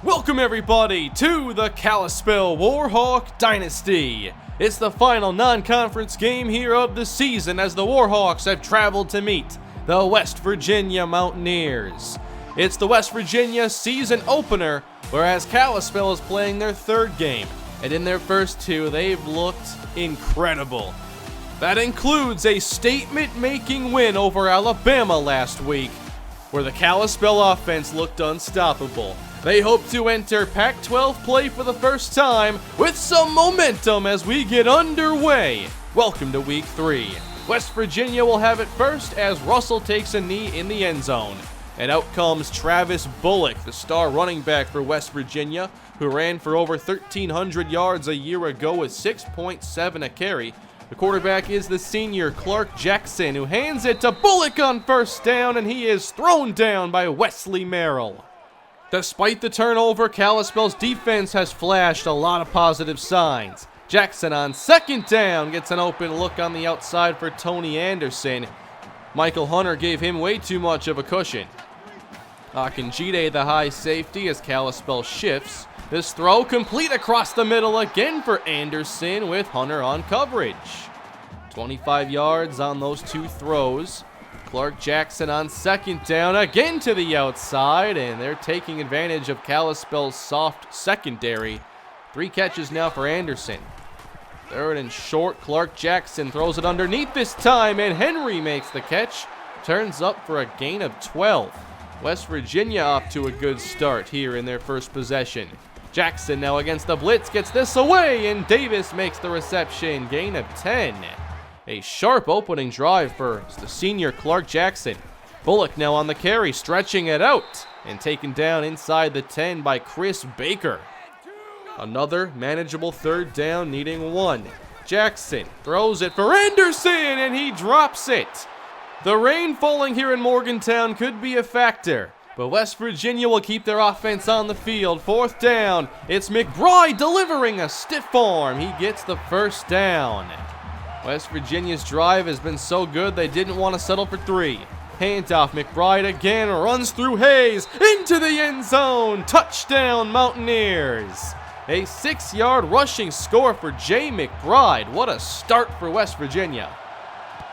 Welcome everybody to the Kalispell Warhawk Dynasty. It's the final non-conference game here of the season as the Warhawks have traveled to meet the West Virginia Mountaineers. It's the West Virginia season opener, whereas Kalispell is playing their third game, and in their first two they've looked incredible. That includes a statement-making win over Alabama last week, where the Kalispell offense looked unstoppable. They hope to enter Pac-12 play for the first time with some momentum as we get underway. Welcome to Week 3. West Virginia will have it first as Russell takes a knee in the end zone. And out comes Travis Bullock, the star running back for West Virginia, who ran for over 1,300 yards a year ago with 6.7 a carry. The quarterback is the senior Clark Jackson, who hands it to Bullock on first down, and he is thrown down by Wesley Merrill. Despite the turnover, Kalispell's defense has flashed a lot of positive signs. Jackson on second down gets an open look on the outside for Tony Anderson. Michael Hunter gave him way too much of a cushion. Akinjide, the high safety, as Kalispell shifts. This throw complete across the middle again for Anderson with Hunter on coverage. 25 yards on those two throws. Clark Jackson on second down, again to the outside, and they're taking advantage of Kalispell's soft secondary. 3 catches now for Anderson. Third and short, Clark Jackson throws it underneath this time, and Henry makes the catch. Turns up for a gain of 12. West Virginia off to a good start here in their first possession. Jackson now against the blitz, gets this away, and Davis makes the reception, gain of 10. A sharp opening drive for the senior Clark Jackson. Bullock now on the carry, stretching it out, and taken down inside the 10 by Chris Baker. Another manageable third down, needing 1. Jackson throws it for Anderson, and he drops it. The rain falling here in Morgantown could be a factor, but West Virginia will keep their offense on the field. Fourth down, it's McBride delivering a stiff arm. He gets the first down. West Virginia's drive has been so good they didn't want to settle for 3. Handoff, McBride again, runs through Hayes, into the end zone. Touchdown, Mountaineers. A 6-yard rushing score for Jay McBride. What a start for West Virginia.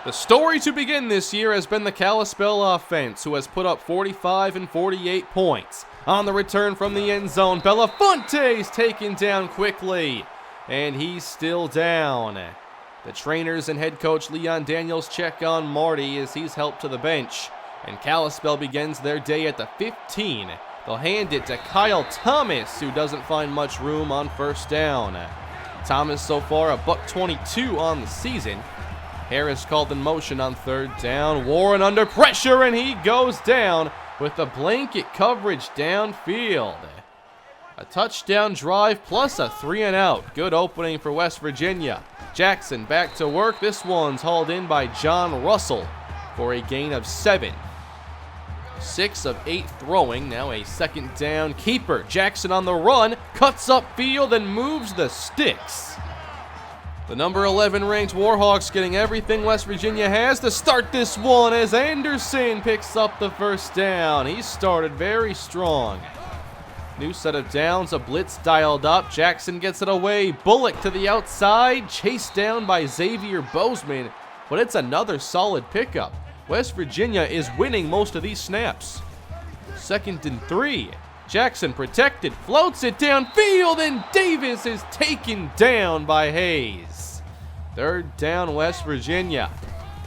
The story to begin this year has been the Kalispell offense, who has put up 45 and 48 points. On the return from the end zone, Belafonte's taken down quickly, and he's still down. The trainers and head coach Leon Daniels check on Marty as he's helped to the bench. And Kalispell begins their day at the 15. They'll hand it to Kyle Thomas, who doesn't find much room on first down. Thomas so far a $122 on the season. Harris called in motion on third down. Warren under pressure, and he goes down with the blanket coverage downfield. A touchdown drive plus a 3-and-out. Good opening for West Virginia. Jackson back to work. This one's hauled in by John Russell for a gain of 7. 6 of 8 throwing. Now a second down keeper. Jackson on the run. Cuts upfield and moves the sticks. The number 11 ranked Warhawks getting everything West Virginia has to start this one as Anderson picks up the first down. He started very strong. New set of downs, a blitz dialed up. Jackson gets it away. Bullock to the outside, chased down by Xavier Bozeman, but it's another solid pickup. West Virginia is winning most of these snaps. 2nd and 3. Jackson protected, floats it downfield, and Davis is taken down by Hayes. 3rd down, West Virginia.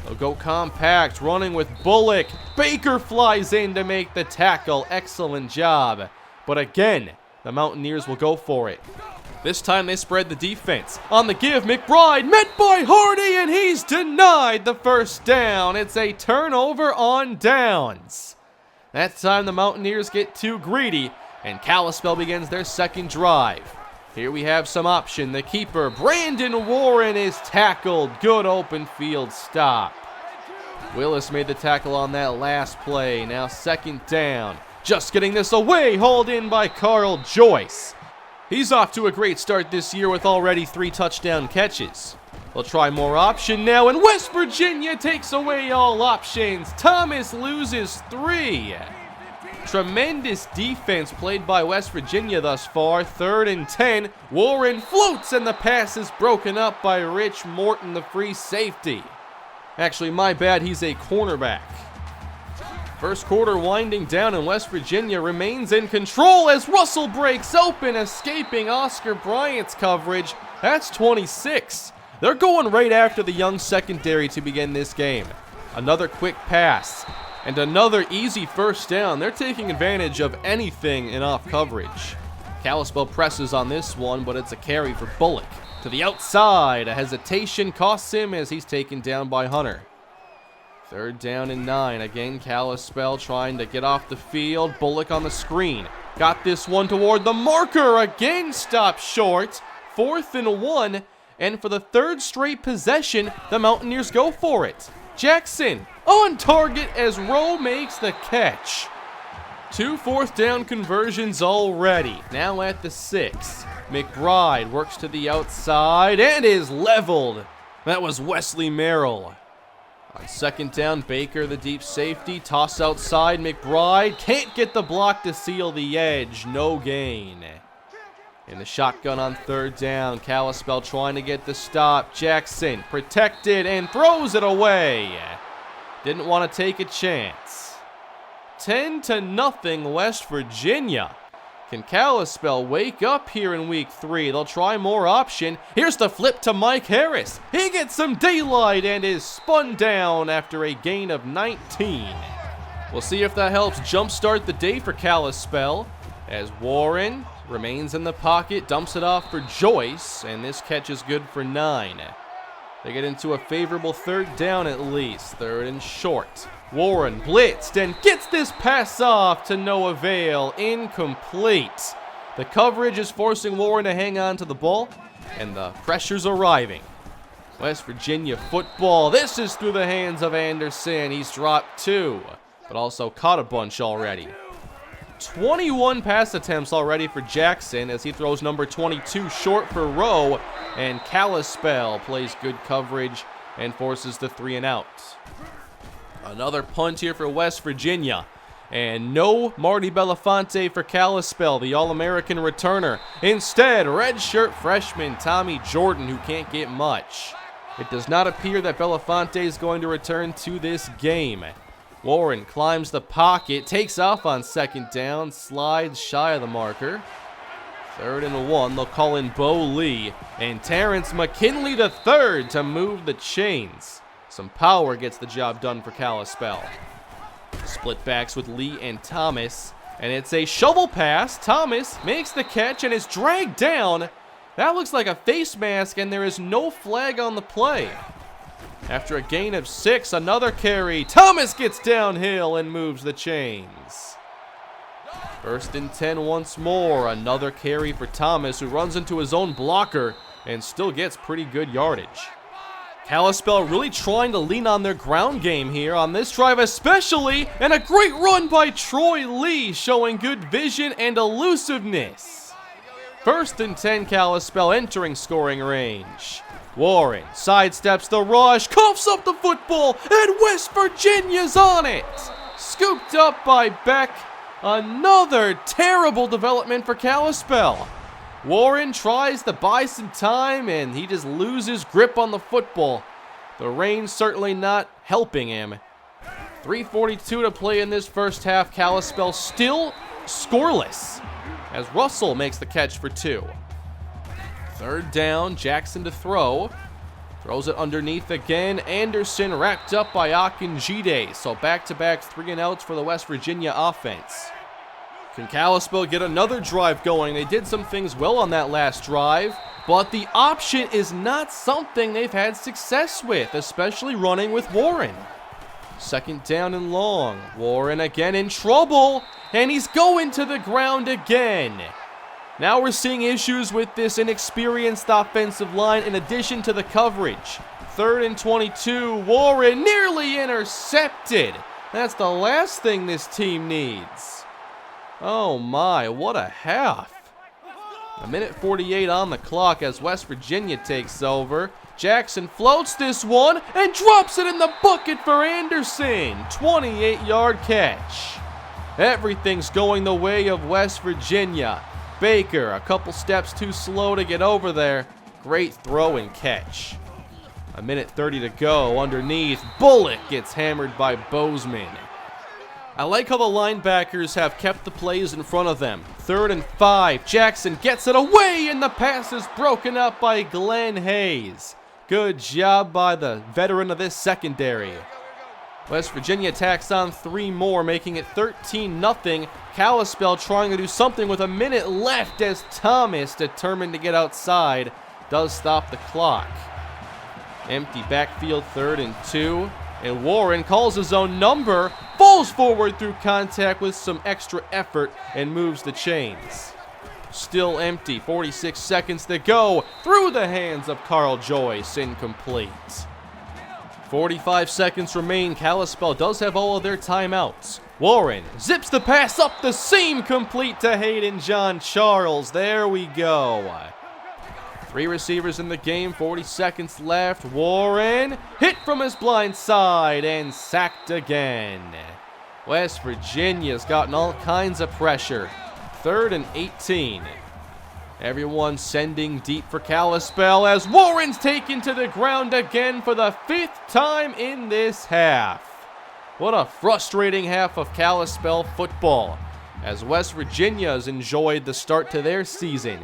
They'll go compact, running with Bullock. Baker flies in to make the tackle. Excellent job. But again, the Mountaineers will go for it. This time they spread the defense. On the give, McBride met by Hardy, and he's denied the first down. It's a turnover on downs. That time the Mountaineers get too greedy, and Kalispell begins their second drive. Here we have some option. The keeper, Brandon Warren, is tackled. Good open field stop. Willis made the tackle on that last play. Now 2nd down. Just getting this away, hauled in by Carl Joyce. He's off to a great start this year with already 3 touchdown catches. They'll try more option now, and West Virginia takes away all options. Thomas loses 3. Tremendous defense played by West Virginia thus far. 3rd and 10. Warren floats and the pass is broken up by Rich Morton, the free safety. Actually, my bad, he's a cornerback. First quarter winding down and West Virginia remains in control as Russell breaks open, escaping Oscar Bryant's coverage. That's 26. They're going right after the young secondary to begin this game. Another quick pass and another easy first down. They're taking advantage of anything in off coverage. Kalispell presses on this one, but it's a carry for Bullock. To the outside, a hesitation costs him as he's taken down by Hunter. 3rd down and 9. Again, Kalispell trying to get off the field. Bullock on the screen. Got this one toward the marker. Again, stopped short. 4th and 1. And for the 3rd straight possession, the Mountaineers go for it. Jackson on target as Rowe makes the catch. 2 4th down conversions already. Now at the 6. McBride works to the outside and is leveled. That was Wesley Merrill. On 2nd down, Baker, the deep safety, toss outside. McBride can't get the block to seal the edge. No gain. In the shotgun on 3rd down, Kalispell trying to get the stop. Jackson protected and throws it away. Didn't want to take a chance. 10-0 West Virginia. Can Kalispell wake up here in week 3? They'll try more option. Here's the flip to Mike Harris. He gets some daylight and is spun down after a gain of 19. We'll see if that helps jumpstart the day for Kalispell as Warren remains in the pocket, dumps it off for Joyce, and this catch is good for 9. They get into a favorable 3rd down at least. 3rd and short. Warren blitzed and gets this pass off to no avail. Incomplete. The coverage is forcing Warren to hang on to the ball, and the pressure's arriving. West Virginia football. This is through the hands of Anderson. He's dropped 2, but also caught a bunch already. 21 pass attempts already for Jackson as he throws number 22 short for Rowe, and Kalispell plays good coverage and forces the 3 and out. Another punt here for West Virginia. And no Marty Belafonte for Kalispell, the All-American returner. Instead, redshirt freshman Tommy Jordan, who can't get much. It does not appear that Belafonte is going to return to this game. Warren climbs the pocket, takes off on 2nd down, slides shy of the marker. 3rd and 1, they'll call in Bo Lee. And Terrence McKinley III to move the chains. Some power gets the job done for Kalispell. Split backs with Lee and Thomas, and it's a shovel pass. Thomas makes the catch and is dragged down. That looks like a face mask, and there is no flag on the play. After a gain of 6, another carry. Thomas gets downhill and moves the chains. 1st and 10 once more. Another carry for Thomas, who runs into his own blocker and still gets pretty good yardage. Kalispell really trying to lean on their ground game here on this drive especially, and a great run by Troy Lee showing good vision and elusiveness. 1st and 10, Kalispell entering scoring range. Warren sidesteps the rush, coughs up the football, and West Virginia's on it. Scooped up by Beck. Another terrible development for Kalispell. Warren tries to buy some time, and he just loses grip on the football. The rain certainly not helping him. 3:42 to play in this first half. Kalispell still scoreless as Russell makes the catch for 2. 3rd down, Jackson to throw. Throws it underneath again. Anderson wrapped up by Akinjide. So back-to-back 3 and outs for the West Virginia offense. Can Kalispell get another drive going? They did some things well on that last drive, but the option is not something they've had success with, especially running with Warren. 2nd down and long. Warren again in trouble, and he's going to the ground again. Now we're seeing issues with this inexperienced offensive line in addition to the coverage. 3rd and 22. Warren nearly intercepted. That's the last thing this team needs. Oh my, what a half. 1:48 on the clock as West Virginia takes over. Jackson floats this one and drops it in the bucket for Anderson. 28-yard catch. Everything's going the way of West Virginia. Baker, a couple steps too slow to get over there. Great throw and catch. 1:30 to go. Underneath, Bullock gets hammered by Bozeman. I like how the linebackers have kept the plays in front of them. 3rd and 5. Jackson gets it away, and the pass is broken up by Glenn Hayes. Good job by the veteran of this secondary. West Virginia tacks on 3 more, making it 13-0. Kalispell trying to do something with a minute left as Thomas, determined to get outside, does stop the clock. Empty backfield, 3rd and 2. And Warren calls his own number, falls forward through contact with some extra effort, and moves the chains. Still empty, 46 seconds to go, through the hands of Carl Joyce, incomplete. 45 seconds remain. Kalispell does have all of their timeouts. Warren zips the pass up the seam, complete to Hayden John Charles. There we go. 3 receivers in the game, 40 seconds left. Warren hit from his blind side and sacked again. West Virginia's gotten all kinds of pressure. 3rd and 18. Everyone sending deep for Kalispell as Warren's taken to the ground again for the 5th time in this half. What a frustrating half of Kalispell football as West Virginia's enjoyed the start to their season.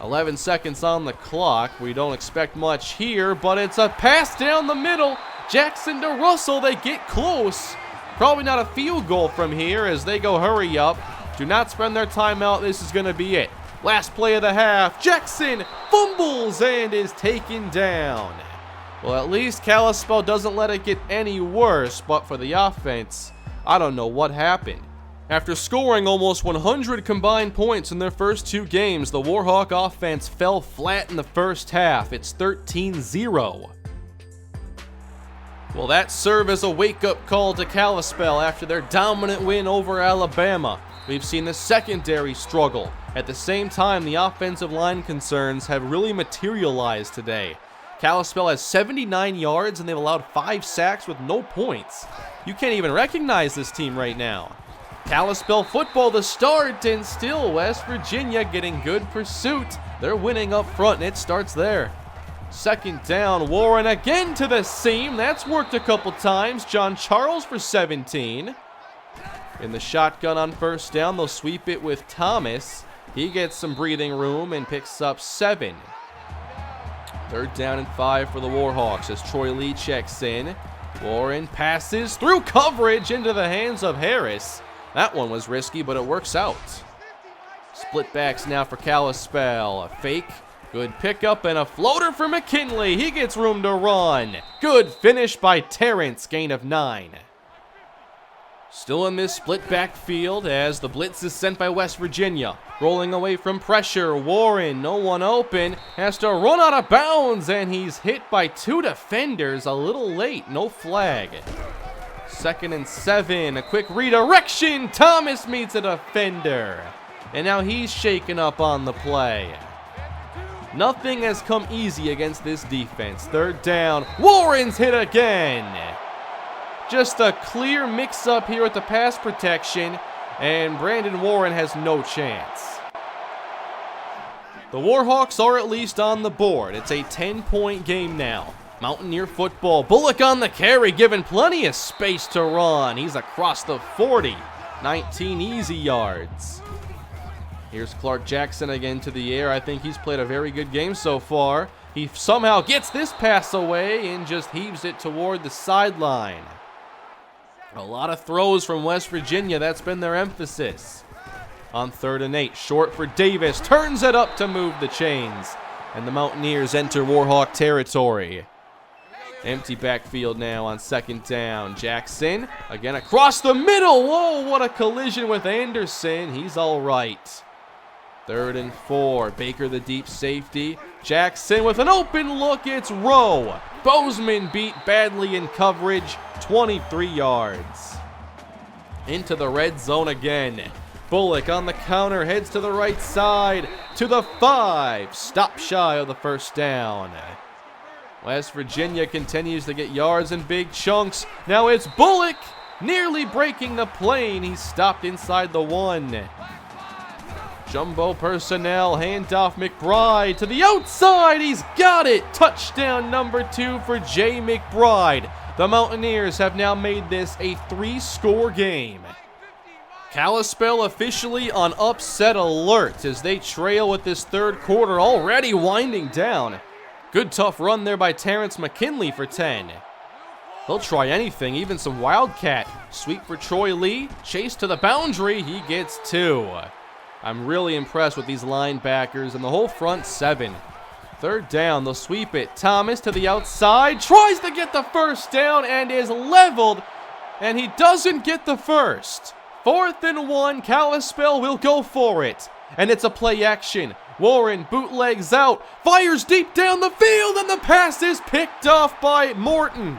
11 seconds on the clock. We don't expect much here, but it's a pass down the middle. Jackson to Russell. They get close. Probably not a field goal from here as they go hurry up. Do not spend their timeout. This is going to be it. Last play of the half. Jackson fumbles and is taken down. Well, at least Kalispell doesn't let it get any worse, but for the offense, I don't know what happened. After scoring almost 100 combined points in their first 2 games, the Warhawk offense fell flat in the first half. It's 13-0. Will that serve as a wake-up call to Kalispell after their dominant win over Alabama? We've seen the secondary struggle. At the same time, the offensive line concerns have really materialized today. Kalispell has 79 yards and they've allowed 5 sacks with no points. You can't even recognize this team right now. Kalispell football to start, and still West Virginia getting good pursuit. They're winning up front, and it starts there. 2nd down, Warren again to the seam. That's worked a couple times. John Charles for 17. In the shotgun on 1st down, they'll sweep it with Thomas. He gets some breathing room and picks up 7. 3rd down and 5 for the Warhawks as Troy Lee checks in. Warren passes through coverage into the hands of Harris. That one was risky, but it works out. Split backs now for Kalispell. A fake, good pickup, and a floater for McKinley. He gets room to run. Good finish by Terrence, gain of 9. Still in this split backfield as the blitz is sent by West Virginia. Rolling away from pressure, Warren, no one open, has to run out of bounds, and he's hit by 2 defenders a little late, no flag. 2nd and 7, a quick redirection. Thomas meets a defender. And now he's shaken up on the play. Nothing has come easy against this defense. 3rd down, Warren's hit again. Just a clear mix-up here with the pass protection, and Brandon Warren has no chance. The Warhawks are at least on the board. It's a 10-point game now. Mountaineer football. Bullock on the carry, given plenty of space to run. He's across the 40. 19 easy yards. Here's Clark Jackson again to the air. I think he's played a very good game so far. He somehow gets this pass away and just heaves it toward the sideline. A lot of throws from West Virginia. That's been their emphasis. On 3rd and 8, short for Davis. Turns it up to move the chains. And the Mountaineers enter Warhawk territory. Empty backfield now on 2nd down. Jackson again across the middle. Whoa, what a collision with Anderson. He's all right. 3rd and 4. Baker the deep safety. Jackson with an open look. It's Rowe. Bozeman beat badly in coverage. 23 yards. Into the red zone again. Bullock on the counter. Heads to the right side. To the 5. Stop shy of the 1st down. West Virginia continues to get yards in big chunks. Now it's Bullock. nearly breaking the plane. He's stopped inside the 1. Jumbo personnel, handoff McBride to the outside. He's got it. Touchdown number 2 for Jay McBride. The Mountaineers have now made this a 3-score game. Kalispell officially on upset alert as they trail with this third quarter already winding down. Good tough run there by Terrence McKinley for 10. They'll try anything, even some wildcat. Sweep for Troy Lee, chase to the boundary, he gets 2. I'm really impressed with these linebackers and the whole front 7. Third down, they'll sweep it. Thomas to the outside, tries to get the first down and is leveled, and he doesn't get the first. 4th and 1, Kalispell will go for it. And it's a play action. Warren bootlegs out, fires deep down the field, and the pass is picked off by Morton.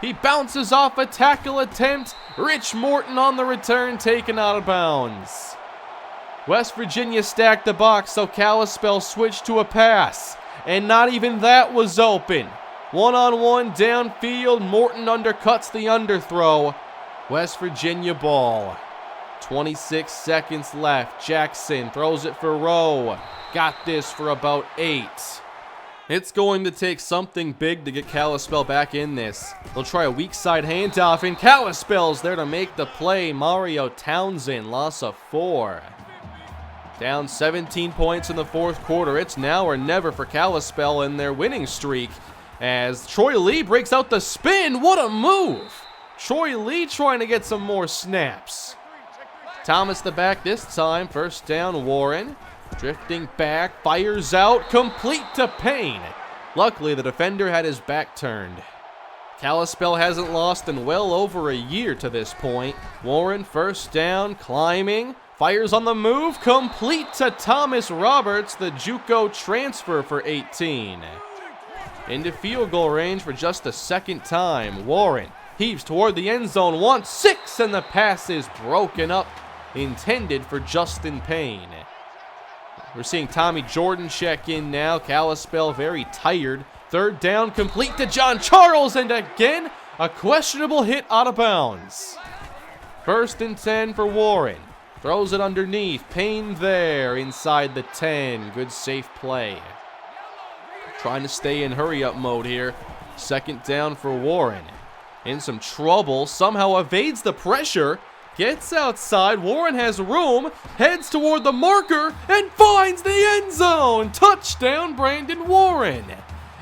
He bounces off a tackle attempt. Rich Morton on the return, taken out of bounds. West Virginia stacked the box, so Kalispell switched to a pass. And not even that was open. One-on-one downfield, Morton undercuts the underthrow. West Virginia ball. 26 seconds left. Jackson throws it for Rowe. Got this for about 8. It's going to take something big to get Kalispell back in this. They'll try a weak side handoff, and Kalispell's there to make the play. Mario Townsend, loss of 4. Down 17 points in the 4th quarter. It's now or never for Kalispell in their winning streak as Troy Lee breaks out the spin. What a move! Troy Lee trying to get some more snaps. Thomas the back this time. First down, Warren. Drifting back, fires out, complete to Payne. Luckily, the defender had his back turned. Kalispell hasn't lost in well over a year to this point. Warren, first down, climbing. Fires on the move, complete to Thomas Roberts, the JUCO transfer for 18. Into field goal range for just the 2nd time. Warren heaves toward the end zone, wants 6, and the pass is broken up, intended for Justin Payne. We're seeing Tommy Jordan check in now. Kalispell very tired. Third down, complete to John Charles, and again, a questionable hit out of bounds. 1st and 10 for Warren. Throws it underneath. Payne there inside the 10. Good safe play. Trying to stay in hurry-up mode here. 2nd down for Warren. In some trouble. Somehow evades the pressure. Gets outside. Warren has room. Heads toward the marker and finds the end zone. Touchdown, Brandon Warren.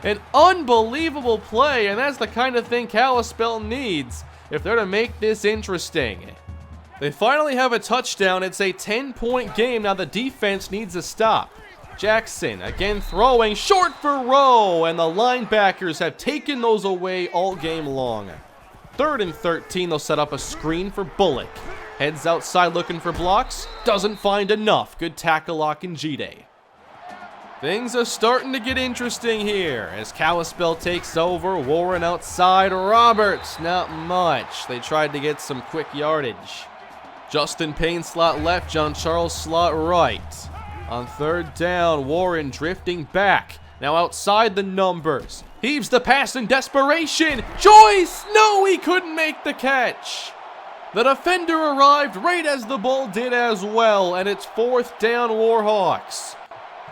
An unbelievable play, and that's the kind of thing Kalispell needs if they're to make this interesting. They finally have a touchdown. It's a 10-point game. Now the defense needs a stop. Jackson again throwing short for Rowe, and the linebackers have taken those away all game long. 3rd and 13, they'll set up a screen for Bullock. Heads outside looking for blocks. Doesn't find enough. Good tackle lock in G-Day. Things are starting to get interesting here as Kalispell takes over. Warren outside. Roberts, not much. They tried to get some quick yardage. Justin Payne slot left, John Charles slot right. On 3rd down, Warren drifting back. Now outside the numbers. Heaves the pass in desperation. Joyce! No, he couldn't make the catch. The defender arrived right as the ball did as well, and it's 4th down Warhawks.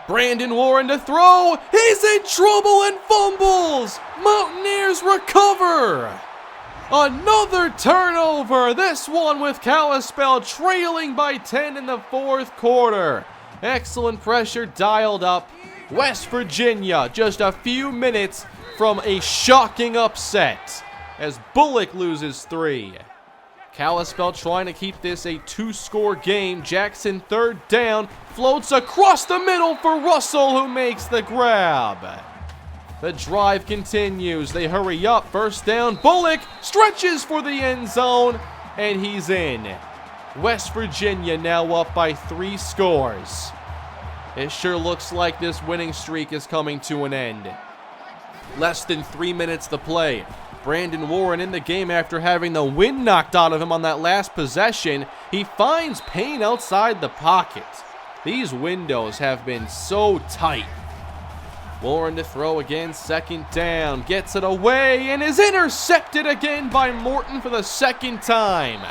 Brandon Warren to throw. He's in trouble and fumbles. Mountaineers recover. Another turnover, this one with Kalispell trailing by 10 in the 4th quarter. Excellent pressure dialed up. West Virginia just a few minutes from a shocking upset as Bullock loses 3. Kalispell trying to keep this a 2-score game. Jackson 3rd down, floats across the middle for Russell, who makes the grab. The drive continues. They hurry up. First down. Bullock stretches for the end zone, and he's in. West Virginia now up by 3 scores. It sure looks like this winning streak is coming to an end. Less than 3 minutes to play. Brandon Warren in the game after having the wind knocked out of him on that last possession. He finds Payne outside the pocket. These windows have been so tight. Warren to throw again, second down, gets it away and is intercepted again by Morton for the second time.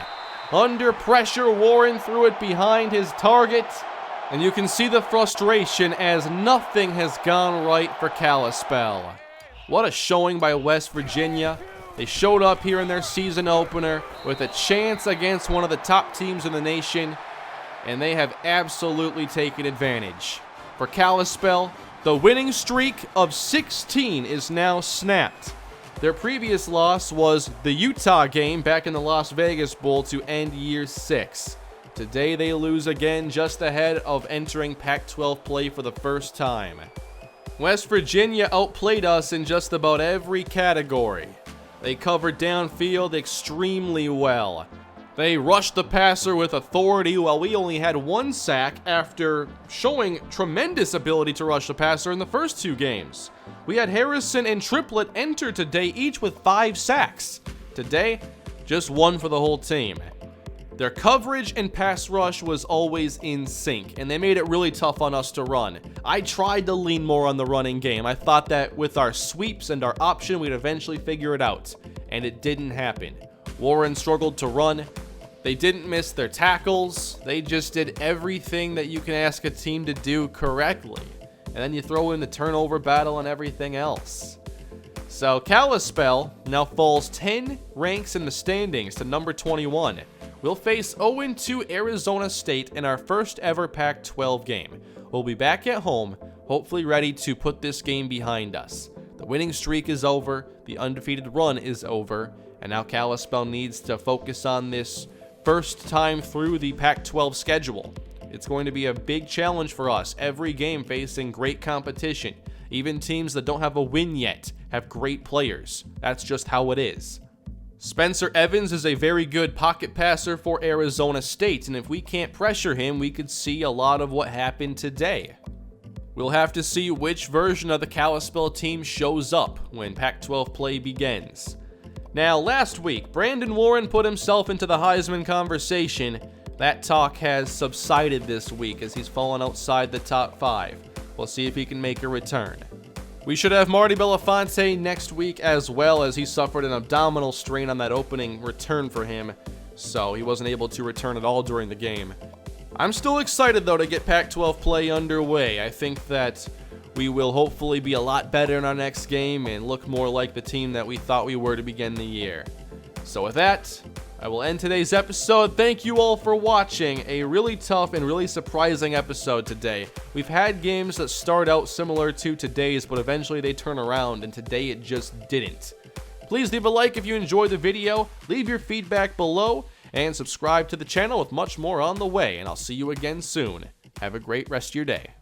Under pressure, Warren threw it behind his target, and you can see the frustration as nothing has gone right for Kalispell. What a showing by West Virginia. They showed up here in their season opener with a chance against one of the top teams in the nation, and they have absolutely taken advantage. For Kalispell, the winning streak of 16 is now snapped. Their previous loss was the Utah game back in the Las Vegas Bowl to end year 6. Today they lose again, just ahead of entering Pac-12 play for the first time. West Virginia outplayed us in just about every category. They covered downfield extremely well. They rushed the passer with authority while we only had 1 sack after showing tremendous ability to rush the passer in the first 2 games. We had Harrison and Triplett enter today each with 5 sacks. Today, just 1 for the whole team. Their coverage and pass rush was always in sync, and they made it really tough on us to run. I tried to lean more on the running game. I thought that with our sweeps and our option, we'd eventually figure it out, and it didn't happen. Warren struggled to run. They didn't miss their tackles. They just did everything that you can ask a team to do correctly. And then you throw in the turnover battle and everything else. So Kalispell now falls 10 ranks in the standings to number 21. We'll face 0-2 Arizona State in our first ever Pac-12 game. We'll be back at home, hopefully ready to put this game behind us. The winning streak is over, the undefeated run is over, and now Kalispell needs to focus on this first time through the Pac-12 schedule. It's going to be a big challenge for us, every game facing great competition. Even teams that don't have a win yet have great players. That's just how it is. Spencer Evans is a very good pocket passer for Arizona State, and if we can't pressure him, we could see a lot of what happened today. We'll have to see which version of the Kalispell team shows up when Pac-12 play begins. Now, last week, Brandon Warren put himself into the Heisman conversation. That talk has subsided this week as he's fallen outside the top 5. We'll see if he can make a return. We should have Marty Belafonte next week as well, as he suffered an abdominal strain on that opening return for him, so he wasn't able to return at all during the game. I'm still excited, though, to get Pac-12 play underway. I think that we will hopefully be a lot better in our next game and look more like the team that we thought we were to begin the year. So with that, I will end today's episode. Thank you all for watching. A really tough and really surprising episode today. We've had games that start out similar to today's, but eventually they turn around, and today it just didn't. Please leave a like if you enjoyed the video, leave your feedback below, and subscribe to the channel with much more on the way, and I'll see you again soon. Have a great rest of your day.